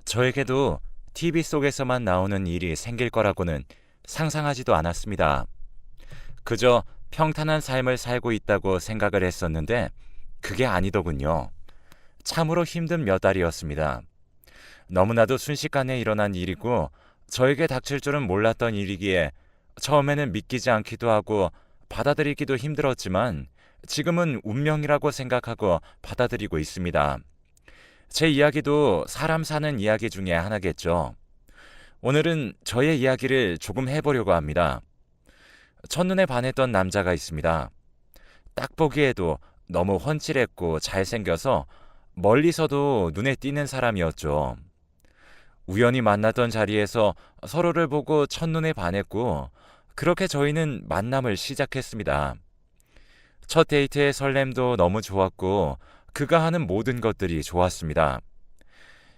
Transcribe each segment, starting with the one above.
저에게도 TV 속에서만 나오는 일이 생길 거라고는 상상하지도 않았습니다. 그저 평탄한 삶을 살고 있다고 생각을 했었는데 그게 아니더군요. 참으로 힘든 몇 달이었습니다. 너무나도 순식간에 일어난 일이고 저에게 닥칠 줄은 몰랐던 일이기에 처음에는 믿기지 않기도 하고 받아들이기도 힘들었지만 지금은 운명이라고 생각하고 받아들이고 있습니다. 제 이야기도 사람 사는 이야기 중에 하나겠죠. 오늘은 저의 이야기를 조금 해보려고 합니다. 첫눈에 반했던 남자가 있습니다. 딱 보기에도 너무 훤칠했고 잘생겨서 멀리서도 눈에 띄는 사람이었죠. 우연히 만났던 자리에서 서로를 보고 첫눈에 반했고, 그렇게 저희는 만남을 시작했습니다. 첫 데이트의 설렘도 너무 좋았고, 그가 하는 모든 것들이 좋았습니다.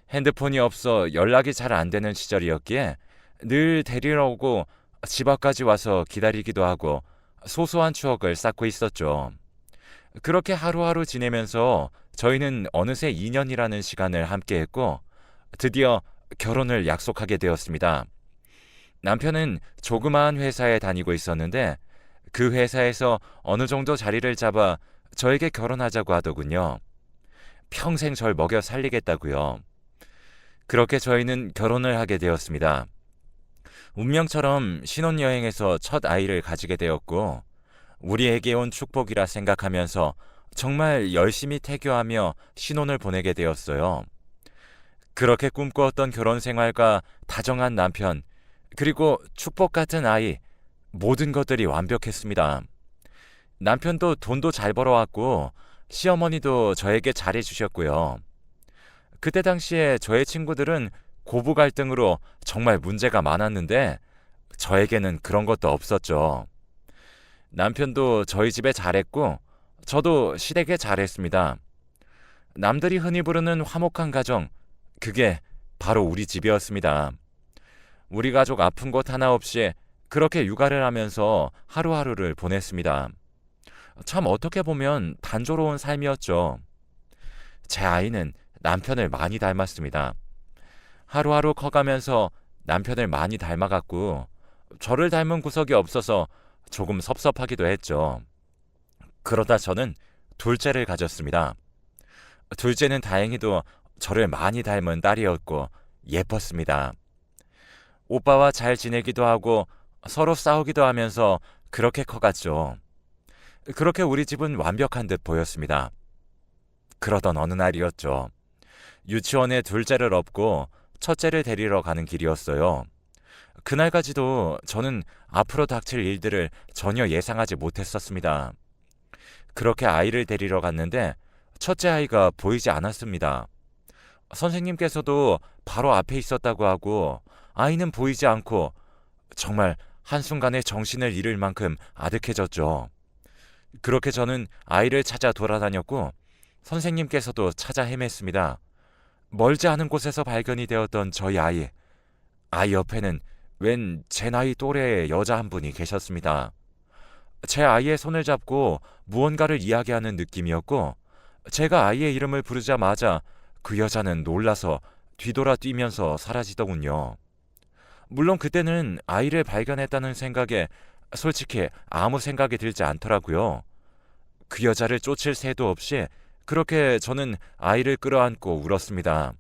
핸드폰이 없어 연락이 잘 안 되는 시절이었기에 늘 데리러 오고 집 앞까지 와서 기다리기도 하고 소소한 추억을 쌓고 있었죠. 그렇게 하루하루 지내면서 저희는 어느새 2년이라는 시간을 함께했고 드디어 결혼을 약속하게 되었습니다. 남편은 조그마한 회사에 다니고 있었는데 그 회사에서 어느 정도 자리를 잡아 저에게 결혼하자고 하더군요. 평생 절 먹여 살리겠다고요. 그렇게 저희는 결혼을 하게 되었습니다. 운명처럼 신혼여행에서 첫 아이를 가지게 되었고 우리에게 온 축복이라 생각하면서 정말 열심히 태교하며 신혼을 보내게 되었어요. 그렇게 꿈꾸었던 결혼 생활과 다정한 남편, 그리고 축복 같은 아이, 모든 것들이 완벽했습니다. 남편도 돈도 잘 벌어왔고 시어머니도 저에게 잘해주셨고요. 그때 당시에 저의 친구들은 고부 갈등으로 정말 문제가 많았는데 저에게는 그런 것도 없었죠. 남편도 저희 집에 잘했고 저도 시댁에 잘했습니다. 남들이 흔히 부르는 화목한 가정, 그게 바로 우리 집이었습니다. 우리 가족 아픈 것 하나 없이 그렇게 육아를 하면서 하루하루를 보냈습니다. 참 어떻게 보면 단조로운 삶이었죠. 제 아이는 남편을 많이 닮았습니다. 하루하루 커가면서 남편을 많이 닮아갔고 저를 닮은 구석이 없어서 조금 섭섭하기도 했죠. 그러다 저는 둘째를 가졌습니다. 둘째는 다행히도 저를 많이 닮은 딸이었고 예뻤습니다. 오빠와 잘 지내기도 하고 서로 싸우기도 하면서 그렇게 커갔죠. 그렇게 우리 집은 완벽한 듯 보였습니다. 그러던 어느 날이었죠. 유치원에 둘째를 업고 첫째를 데리러 가는 길이었어요. 그날까지도 저는 앞으로 닥칠 일들을 전혀 예상하지 못했었습니다. 그렇게 아이를 데리러 갔는데 첫째 아이가 보이지 않았습니다. 선생님께서도 바로 앞에 있었다고 하고 아이는 보이지 않고 정말 한순간에 정신을 잃을 만큼 아득해졌죠. 그렇게 저는 아이를 찾아 돌아다녔고 선생님께서도 찾아 헤맸습니다. 멀지 않은 곳에서 발견이 되었던 저희 아이 옆에는 웬 제 나이 또래의 여자 한 분이 계셨습니다. 제 아이의 손을 잡고 무언가를 이야기하는 느낌이었고 제가 아이의 이름을 부르자마자 그 여자는 놀라서 뒤돌아 뛰면서 사라지더군요. 물론 그때는 아이를 발견했다는 생각에 솔직히 아무 생각이 들지 않더라고요. 그 여자를 쫓을 새도 없이 그렇게 저는 아이를 끌어안고 울었습니다.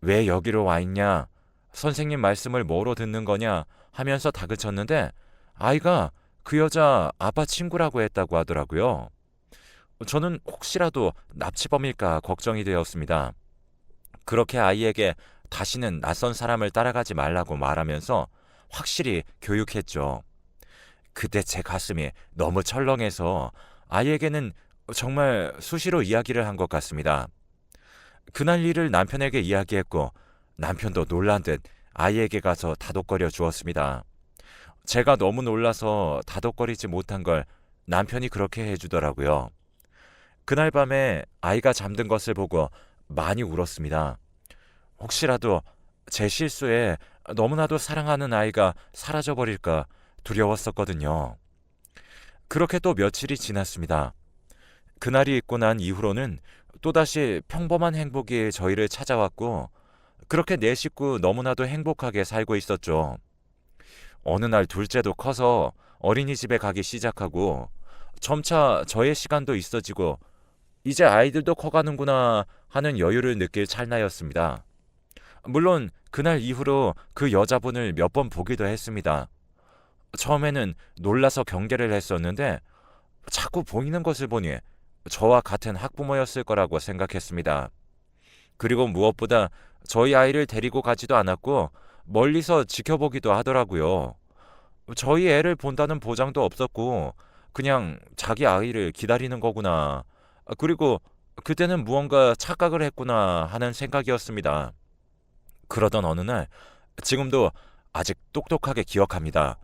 왜 여기로 와 있냐? 선생님 말씀을 뭐로 듣는 거냐? 하면서 다그쳤는데 아이가 그 여자 아빠 친구라고 했다고 하더라고요. 저는 혹시라도 납치범일까 걱정이 되었습니다. 그렇게 아이에게 다시는 낯선 사람을 따라가지 말라고 말하면서 확실히 교육했죠. 그때 제 가슴이 너무 철렁해서 아이에게는 정말 수시로 이야기를 한 것 같습니다. 그날 일을 남편에게 이야기했고 남편도 놀란 듯 아이에게 가서 다독거려 주었습니다. 제가 너무 놀라서 다독거리지 못한 걸 남편이 그렇게 해주더라고요. 그날 밤에 아이가 잠든 것을 보고 많이 울었습니다. 혹시라도 제 실수에 너무나도 사랑하는 아이가 사라져버릴까 두려웠었거든요. 그렇게 또 며칠이 지났습니다. 그날이 있고 난 이후로는 또다시 평범한 행복이 저희를 찾아왔고 그렇게 네 식구 너무나도 행복하게 살고 있었죠. 어느 날 둘째도 커서 어린이집에 가기 시작하고 점차 저의 시간도 있어지고 이제 아이들도 커가는구나 하는 여유를 느낄 찰나였습니다. 물론 그날 이후로 그 여자분을 몇 번 보기도 했습니다. 처음에는 놀라서 경계를 했었는데 자꾸 보이는 것을 보니 저와 같은 학부모였을 거라고 생각했습니다. 그리고 무엇보다 저희 아이를 데리고 가지도 않았고 멀리서 지켜보기도 하더라고요. 저희 애를 본다는 보장도 없었고 그냥 자기 아이를 기다리는 거구나. 그리고 그때는 무언가 착각을 했구나 하는 생각이었습니다. 그러던 어느 날 지금도 아직 똑똑하게 기억합니다.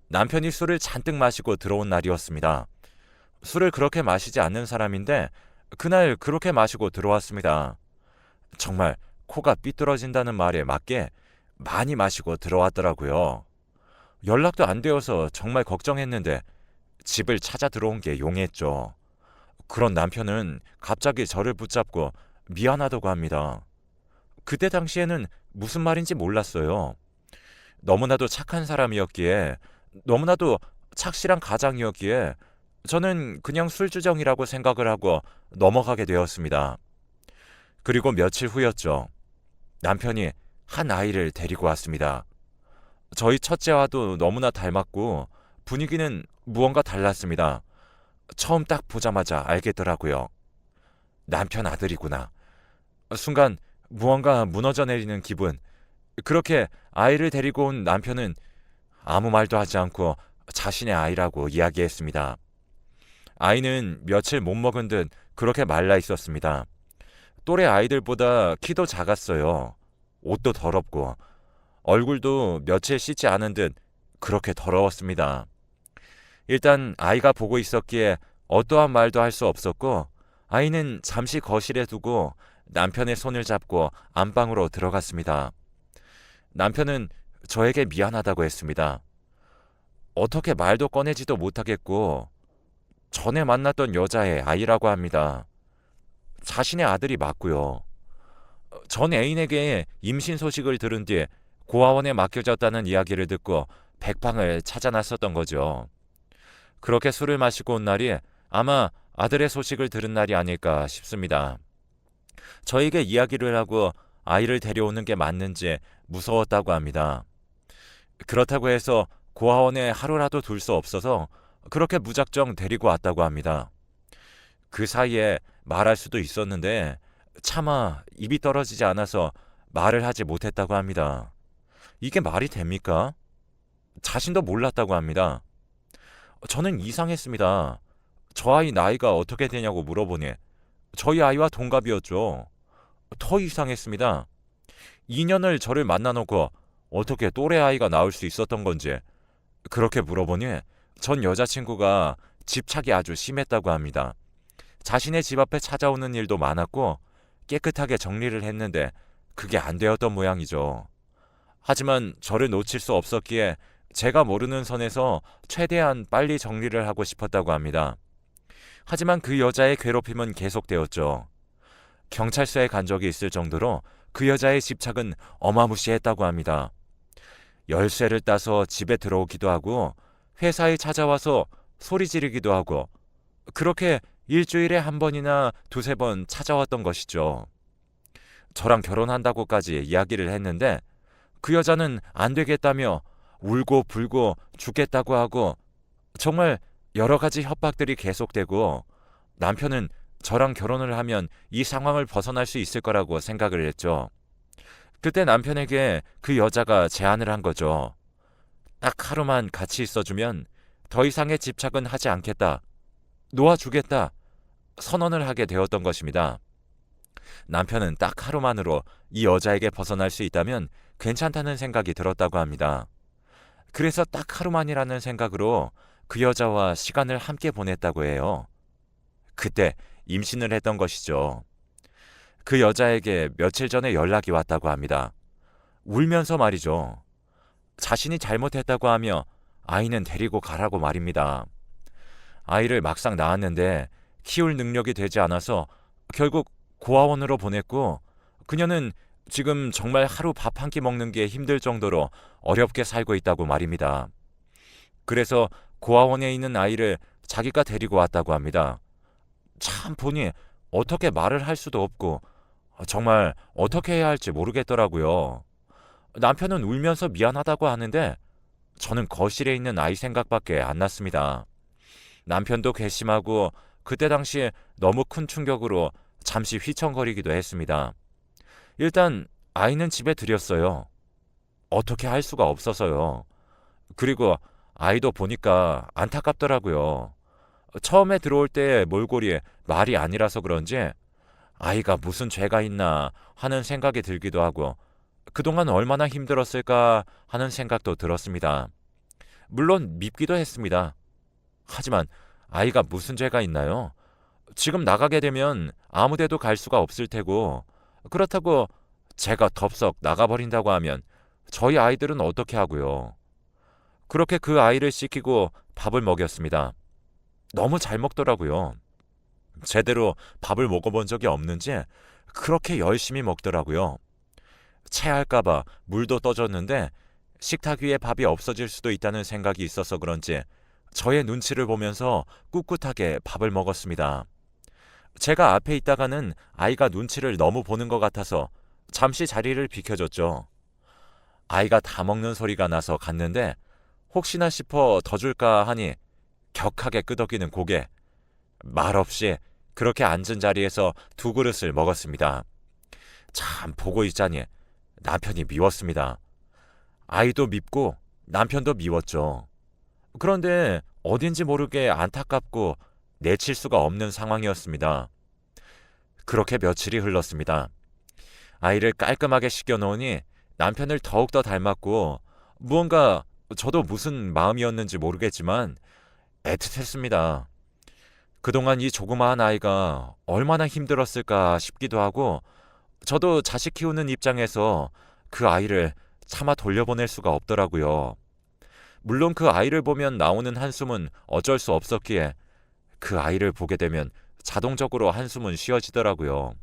남편이 술을 잔뜩 마시고 들어온 날이었습니다. 술을 그렇게 마시지 않는 사람인데 그날 그렇게 마시고 들어왔습니다. 정말 코가 삐뚤어진다는 말에 맞게 많이 마시고 들어왔더라고요. 연락도 안 되어서 정말 걱정했는데 집을 찾아 들어온 게 용했죠. 그런 남편은 갑자기 저를 붙잡고 미안하다고 합니다. 그때 당시에는 무슨 말인지 몰랐어요. 너무나도 착한 사람이었기에, 너무나도 착실한 가장이었기에 저는 그냥 술주정이라고 생각을 하고 넘어가게 되었습니다. 그리고 며칠 후였죠. 남편이 한 아이를 데리고 왔습니다. 저희 첫째와도 너무나 닮았고 분위기는 무언가 달랐습니다. 처음 딱 보자마자 알겠더라고요. 남편 아들이구나. 순간 무언가 무너져 내리는 기분. 그렇게 아이를 데리고 온 남편은 아무 말도 하지 않고 자신의 아이라고 이야기했습니다. 아이는 며칠 못 먹은 듯 그렇게 말라 있었습니다. 또래 아이들보다 키도 작았어요. 옷도 더럽고 얼굴도 며칠 씻지 않은 듯 그렇게 더러웠습니다. 일단 아이가 보고 있었기에 어떠한 말도 할 수 없었고 아이는 잠시 거실에 두고 남편의 손을 잡고 안방으로 들어갔습니다. 남편은 저에게 미안하다고 했습니다. 어떻게 말도 꺼내지도 못하겠고 전에 만났던 여자의 아이라고 합니다. 자신의 아들이 맞고요. 전 애인에게 임신 소식을 들은 뒤 고아원에 맡겨졌다는 이야기를 듣고 백방을 찾아 나섰던 거죠. 그렇게 술을 마시고 온 날이 아마 아들의 소식을 들은 날이 아닐까 싶습니다. 저에게 이야기를 하고 아이를 데려오는 게 맞는지 무서웠다고 합니다. 그렇다고 해서 고아원에 하루라도 둘 수 없어서 그렇게 무작정 데리고 왔다고 합니다. 그 사이에 말할 수도 있었는데 차마 입이 떨어지지 않아서 말을 하지 못했다고 합니다. 이게 말이 됩니까? 자신도 몰랐다고 합니다. 저는 이상했습니다. 저 아이 나이가 어떻게 되냐고 물어보니 저희 아이와 동갑이었죠. 더 이상했습니다. 2년을 저를 만나놓고 어떻게 또래 아이가 나올 수 있었던 건지 그렇게 물어보니 전 여자친구가 집착이 아주 심했다고 합니다. 자신의 집 앞에 찾아오는 일도 많았고 깨끗하게 정리를 했는데 그게 안 되었던 모양이죠. 하지만 저를 놓칠 수 없었기에 제가 모르는 선에서 최대한 빨리 정리를 하고 싶었다고 합니다. 하지만 그 여자의 괴롭힘은 계속되었죠. 경찰서에 간 적이 있을 정도로 그 여자의 집착은 어마무시했다고 합니다. 열쇠를 따서 집에 들어오기도 하고 회사에 찾아와서 소리 지르기도 하고 그렇게 일주일에 한 번이나 두세 번 찾아왔던 것이죠. 저랑 결혼한다고까지 이야기를 했는데 그 여자는 안 되겠다며 울고 불고 죽겠다고 하고 정말 여러 가지 협박들이 계속되고 남편은 저랑 결혼을 하면 이 상황을 벗어날 수 있을 거라고 생각을 했죠. 그때 남편에게 그 여자가 제안을 한 거죠. 딱 하루만 같이 있어주면 더 이상의 집착은 하지 않겠다. 놓아주겠다. 선언을 하게 되었던 것입니다. 남편은 딱 하루만으로 이 여자에게 벗어날 수 있다면 괜찮다는 생각이 들었다고 합니다. 그래서 딱 하루만이라는 생각으로 그 여자와 시간을 함께 보냈다고 해요. 그때 임신을 했던 것이죠. 그 여자에게 며칠 전에 연락이 왔다고 합니다. 울면서 말이죠. 자신이 잘못했다고 하며 아이는 데리고 가라고 말입니다. 아이를 막상 낳았는데 키울 능력이 되지 않아서 결국 고아원으로 보냈고 그녀는 지금 정말 하루 밥 한 끼 먹는 게 힘들 정도로 어렵게 살고 있다고 말입니다. 그래서 고아원에 있는 아이를 자기가 데리고 왔다고 합니다. 참 보니 어떻게 말을 할 수도 없고 정말 어떻게 해야 할지 모르겠더라고요. 남편은 울면서 미안하다고 하는데 저는 거실에 있는 아이 생각밖에 안 났습니다. 남편도 괘씸하고 그때 당시에 너무 큰 충격으로 잠시 휘청거리기도 했습니다. 일단 아이는 집에 들였어요. 어떻게 할 수가 없어서요. 그리고 아이도 보니까 안타깝더라고요. 처음에 들어올 때 몰골이 말이 아니라서 그런지 아이가 무슨 죄가 있나 하는 생각이 들기도 하고 그동안 얼마나 힘들었을까 하는 생각도 들었습니다. 물론 밉기도 했습니다. 하지만 아이가 무슨 죄가 있나요? 지금 나가게 되면 아무 데도 갈 수가 없을 테고 그렇다고 제가 덥석 나가버린다고 하면 저희 아이들은 어떻게 하고요? 그렇게 그 아이를 씻기고 밥을 먹였습니다. 너무 잘 먹더라고요. 제대로 밥을 먹어본 적이 없는지 그렇게 열심히 먹더라고요. 체할까봐 물도 떠줬는데 식탁 위에 밥이 없어질 수도 있다는 생각이 있어서 그런지 저의 눈치를 보면서 꿋꿋하게 밥을 먹었습니다. 제가 앞에 있다가는 아이가 눈치를 너무 보는 것 같아서 잠시 자리를 비켜줬죠. 아이가 다 먹는 소리가 나서 갔는데 혹시나 싶어 더 줄까 하니 격하게 끄덕이는 고개, 말없이 그렇게 앉은 자리에서 두 그릇을 먹었습니다. 참 보고 있자니 남편이 미웠습니다. 아이도 밉고 남편도 미웠죠. 그런데 어딘지 모르게 안타깝고 내칠 수가 없는 상황이었습니다. 그렇게 며칠이 흘렀습니다. 아이를 깔끔하게 씻겨놓으니 남편을 더욱더 닮았고 무언가 저도 무슨 마음이었는지 모르겠지만 애틋했습니다. 그동안 이 조그마한 아이가 얼마나 힘들었을까 싶기도 하고 저도 자식 키우는 입장에서 그 아이를 차마 돌려보낼 수가 없더라고요. 물론 그 아이를 보면 나오는 한숨은 어쩔 수 없었기에 그 아이를 보게 되면 자동적으로 한숨은 쉬어지더라고요.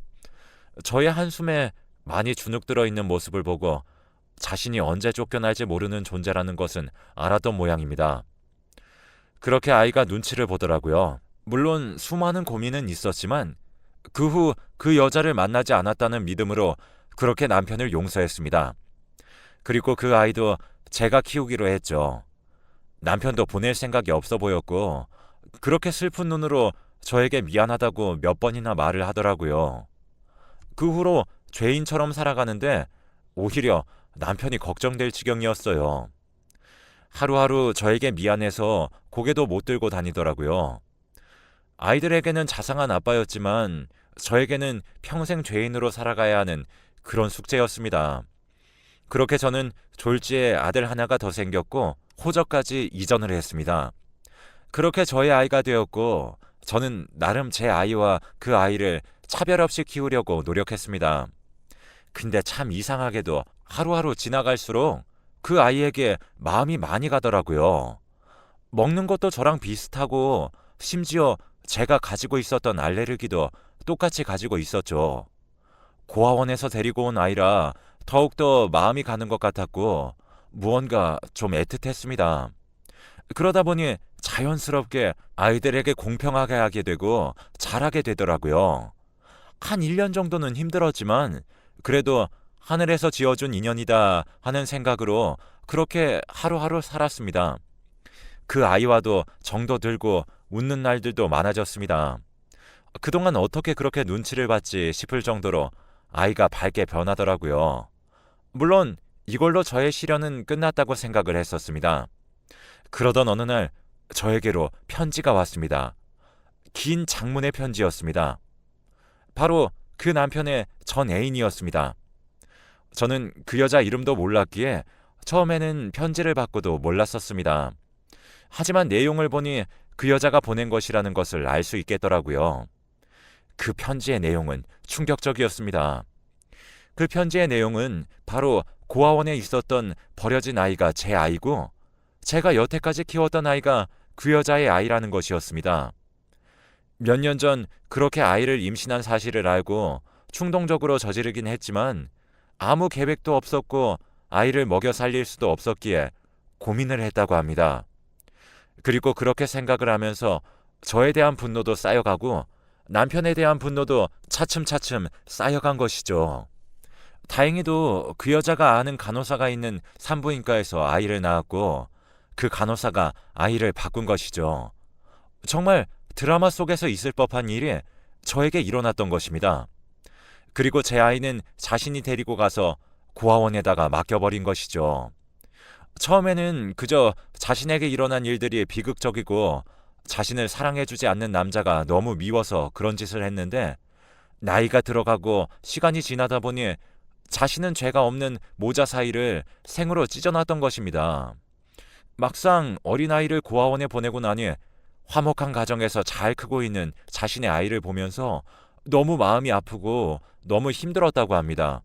저의 한숨에 많이 주눅 들어 있는 모습을 보고 자신이 언제 쫓겨날지 모르는 존재라는 것은 알았던 모양입니다. 그렇게 아이가 눈치를 보더라고요. 물론 수많은 고민은 있었지만 그 후 그 여자를 만나지 않았다는 믿음으로 그렇게 남편을 용서했습니다. 그리고 그 아이도 제가 키우기로 했죠. 남편도 보낼 생각이 없어 보였고 그렇게 슬픈 눈으로 저에게 미안하다고 몇 번이나 말을 하더라고요. 그 후로 죄인처럼 살아가는데 오히려 남편이 걱정될 지경이었어요. 하루하루 저에게 미안해서 고개도 못 들고 다니더라고요. 아이들에게는 자상한 아빠였지만 저에게는 평생 죄인으로 살아가야 하는 그런 숙제였습니다. 그렇게 저는 졸지에 아들 하나가 더 생겼고 호적까지 이전을 했습니다. 그렇게 저의 아이가 되었고 저는 나름 제 아이와 그 아이를 차별 없이 키우려고 노력했습니다. 근데 참 이상하게도 하루하루 지나갈수록 그 아이에게 마음이 많이 가더라고요. 먹는 것도 저랑 비슷하고 심지어 제가 가지고 있었던 알레르기도 똑같이 가지고 있었죠. 고아원에서 데리고 온 아이라 더욱더 마음이 가는 것 같았고 무언가 좀 애틋했습니다. 그러다 보니 자연스럽게 아이들에게 공평하게 하게 되고 잘하게 되더라고요. 한 1년 정도는 힘들었지만 그래도 하늘에서 지어준 인연이다 하는 생각으로 그렇게 하루하루 살았습니다. 그 아이와도 정도 들고 웃는 날들도 많아졌습니다. 그동안 어떻게 그렇게 눈치를 받지 싶을 정도로 아이가 밝게 변하더라고요. 물론 이걸로 저의 시련은 끝났다고 생각을 했었습니다. 그러던 어느 날 저에게로 편지가 왔습니다. 긴 장문의 편지였습니다. 바로 그 남편의 전 애인이었습니다. 저는 그 여자 이름도 몰랐기에 처음에는 편지를 받고도 몰랐었습니다. 하지만 내용을 보니 그 여자가 보낸 것이라는 것을 알 수 있겠더라고요. 그 편지의 내용은 충격적이었습니다. 그 편지의 내용은 바로 고아원에 있었던 버려진 아이가 제 아이고 제가 여태까지 키웠던 아이가 그 여자의 아이라는 것이었습니다. 몇 년 전 그렇게 아이를 임신한 사실을 알고 충동적으로 저지르긴 했지만 아무 계획도 없었고 아이를 먹여 살릴 수도 없었기에 고민을 했다고 합니다. 그리고 그렇게 생각을 하면서 저에 대한 분노도 쌓여가고 남편에 대한 분노도 차츰차츰 쌓여간 것이죠. 다행히도 그 여자가 아는 간호사가 있는 산부인과에서 아이를 낳았고 그 간호사가 아이를 바꾼 것이죠. 정말 드라마 속에서 있을 법한 일이 저에게 일어났던 것입니다. 그리고 제 아이는 자신이 데리고 가서 고아원에다가 맡겨버린 것이죠. 처음에는 그저 자신에게 일어난 일들이 비극적이고 자신을 사랑해주지 않는 남자가 너무 미워서 그런 짓을 했는데 나이가 들어가고 시간이 지나다 보니 자신은 죄가 없는 모자 사이를 생으로 찢어놨던 것입니다. 막상 어린아이를 고아원에 보내고 나니 화목한 가정에서 잘 크고 있는 자신의 아이를 보면서 너무 마음이 아프고 너무 힘들었다고 합니다.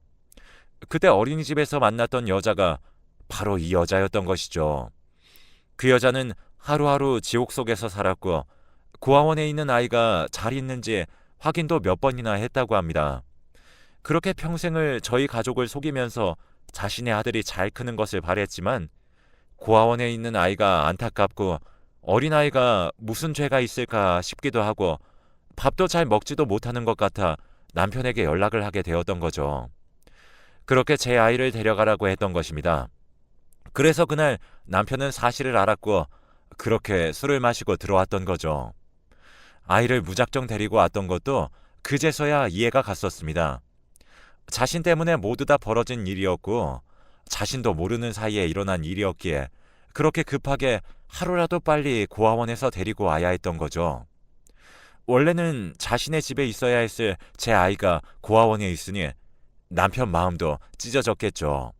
그때 어린이집에서 만났던 여자가 바로 이 여자였던 것이죠. 그 여자는 하루하루 지옥 속에서 살았고 고아원에 있는 아이가 잘 있는지 확인도 몇 번이나 했다고 합니다. 그렇게 평생을 저희 가족을 속이면서 자신의 아들이 잘 크는 것을 바랬지만 고아원에 있는 아이가 안타깝고 어린아이가 무슨 죄가 있을까 싶기도 하고 밥도 잘 먹지도 못하는 것 같아 남편에게 연락을 하게 되었던 거죠. 그렇게 제 아이를 데려가라고 했던 것입니다. 그래서 그날 남편은 사실을 알았고 그렇게 술을 마시고 들어왔던 거죠. 아이를 무작정 데리고 왔던 것도 그제서야 이해가 갔었습니다. 자신 때문에 모두 다 벌어진 일이었고 자신도 모르는 사이에 일어난 일이었기에 그렇게 급하게 하루라도 빨리 고아원에서 데리고 와야 했던 거죠. 원래는 자신의 집에 있어야 했을 제 아이가 고아원에 있으니 남편 마음도 찢어졌겠죠.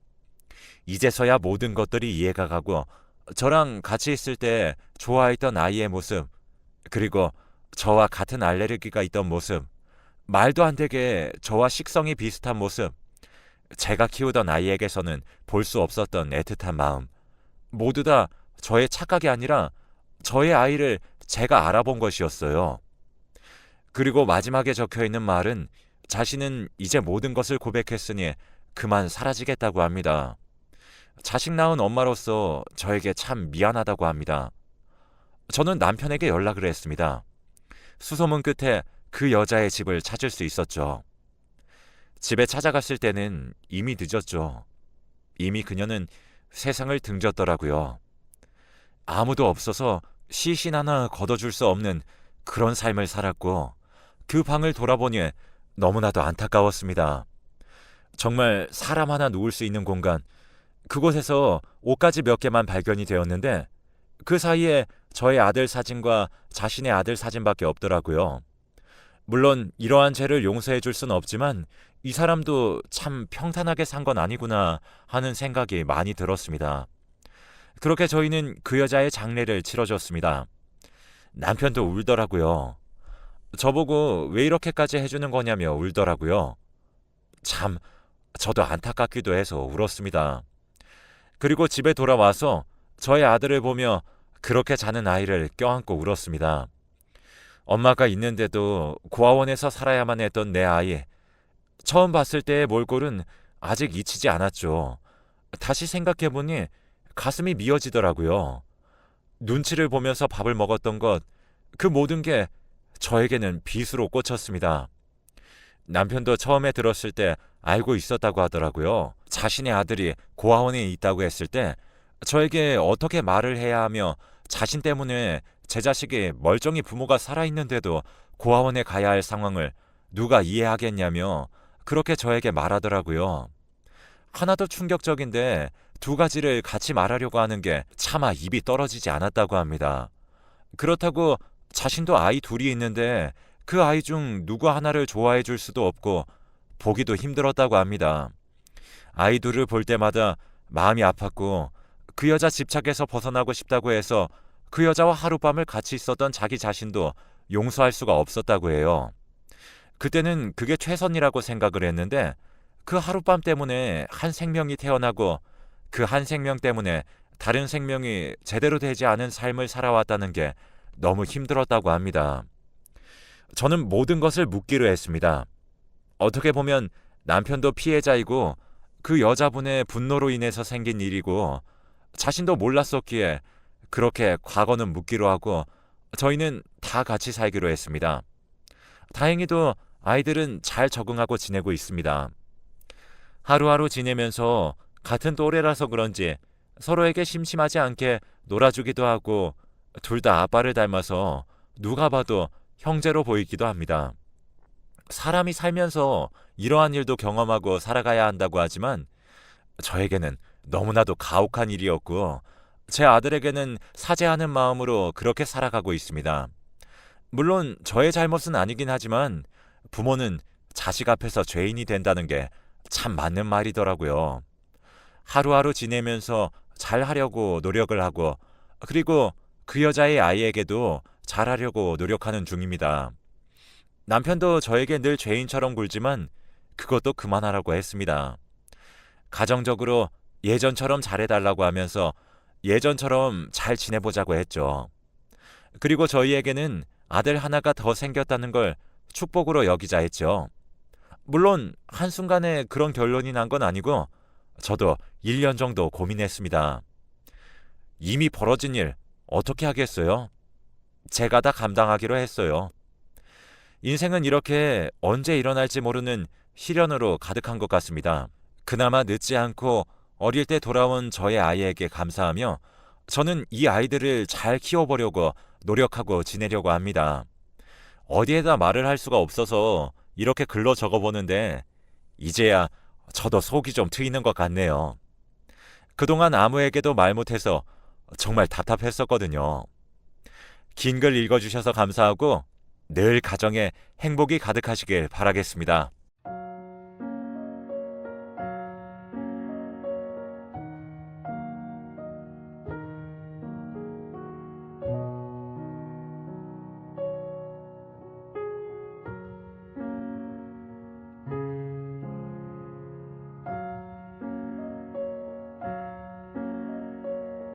이제서야 모든 것들이 이해가 가고 저랑 같이 있을 때 좋아했던 아이의 모습, 그리고 저와 같은 알레르기가 있던 모습, 말도 안 되게 저와 식성이 비슷한 모습, 제가 키우던 아이에게서는 볼 수 없었던 애틋한 마음, 모두 다 저의 착각이 아니라 저의 아이를 제가 알아본 것이었어요. 그리고 마지막에 적혀있는 말은 자신은 이제 모든 것을 고백했으니 그만 사라지겠다고 합니다. 자식 낳은 엄마로서 저에게 참 미안하다고 합니다. 저는 남편에게 연락을 했습니다. 수소문 끝에 그 여자의 집을 찾을 수 있었죠. 집에 찾아갔을 때는 이미 늦었죠. 이미 그녀는 세상을 등졌더라고요. 아무도 없어서 시신 하나 걷어줄 수 없는 그런 삶을 살았고 그 방을 돌아보니 너무나도 안타까웠습니다. 정말 사람 하나 누울 수 있는 공간, 그곳에서 옷가지 몇 개만 발견이 되었는데 그 사이에 저의 아들 사진과 자신의 아들 사진밖에 없더라고요. 물론 이러한 죄를 용서해 줄 수는 없지만 이 사람도 참 평탄하게 산 건 아니구나 하는 생각이 많이 들었습니다. 그렇게 저희는 그 여자의 장례를 치러줬습니다. 남편도 울더라고요. 저보고 왜 이렇게까지 해주는 거냐며 울더라고요. 참 저도 안타깝기도 해서 울었습니다. 그리고 집에 돌아와서 저의 아들을 보며 그렇게 자는 아이를 껴안고 울었습니다. 엄마가 있는데도 고아원에서 살아야만 했던 내 아이, 처음 봤을 때의 몰골은 아직 잊히지 않았죠. 다시 생각해보니 가슴이 미어지더라고요. 눈치를 보면서 밥을 먹었던 것, 그 모든 게 저에게는 빚으로 꽂혔습니다. 남편도 처음에 들었을 때 알고 있었다고 하더라고요. 자신의 아들이 고아원에 있다고 했을 때 저에게 어떻게 말을 해야 하며 자신 때문에 제 자식이 멀쩡히 부모가 살아있는데도 고아원에 가야 할 상황을 누가 이해하겠냐며 그렇게 저에게 말하더라고요. 하나도 충격적인데 두 가지를 같이 말하려고 하는 게 차마 입이 떨어지지 않았다고 합니다. 그렇다고 자신도 아이 둘이 있는데 그 아이 중 누구 하나를 좋아해 줄 수도 없고 보기도 힘들었다고 합니다. 아이 둘을 볼 때마다 마음이 아팠고 그 여자 집착에서 벗어나고 싶다고 해서 그 여자와 하룻밤을 같이 있었던 자기 자신도 용서할 수가 없었다고 해요. 그때는 그게 최선이라고 생각을 했는데 그 하룻밤 때문에 한 생명이 태어나고 그 한 생명 때문에 다른 생명이 제대로 되지 않은 삶을 살아왔다는 게 너무 힘들었다고 합니다. 저는 모든 것을 묻기로 했습니다. 어떻게 보면 남편도 피해자이고 그 여자분의 분노로 인해서 생긴 일이고 자신도 몰랐었기에 그렇게 과거는 묻기로 하고 저희는 다 같이 살기로 했습니다. 다행히도 아이들은 잘 적응하고 지내고 있습니다. 하루하루 지내면서 같은 또래라서 그런지 서로에게 심심하지 않게 놀아주기도 하고 둘 다 아빠를 닮아서 누가 봐도 형제로 보이기도 합니다. 사람이 살면서 이러한 일도 경험하고 살아가야 한다고 하지만 저에게는 너무나도 가혹한 일이었고 제 아들에게는 사죄하는 마음으로 그렇게 살아가고 있습니다. 물론 저의 잘못은 아니긴 하지만 부모는 자식 앞에서 죄인이 된다는 게 참 맞는 말이더라고요. 하루하루 지내면서 잘하려고 노력을 하고 그리고 그 여자의 아이에게도 잘하려고 노력하는 중입니다. 남편도 저에게 늘 죄인처럼 굴지만 그것도 그만하라고 했습니다. 가정적으로 예전처럼 잘해달라고 하면서 예전처럼 잘 지내보자고 했죠. 그리고 저희에게는 아들 하나가 더 생겼다는 걸 축복으로 여기자 했죠. 물론 한순간에 그런 결론이 난 건 아니고 저도 1년 정도 고민했습니다. 이미 벌어진 일 어떻게 하겠어요? 제가 다 감당하기로 했어요. 인생은 이렇게 언제 일어날지 모르는 시련으로 가득한 것 같습니다. 그나마 늦지 않고 어릴 때 돌아온 저의 아이에게 감사하며 저는 이 아이들을 잘 키워보려고 노력하고 지내려고 합니다. 어디에다 말을 할 수가 없어서 이렇게 글로 적어보는데 이제야 저도 속이 좀 트이는 것 같네요. 그동안 아무에게도 말 못해서 정말 답답했었거든요. 긴 글 읽어주셔서 감사하고 늘 가정에 행복이 가득하시길 바라겠습니다.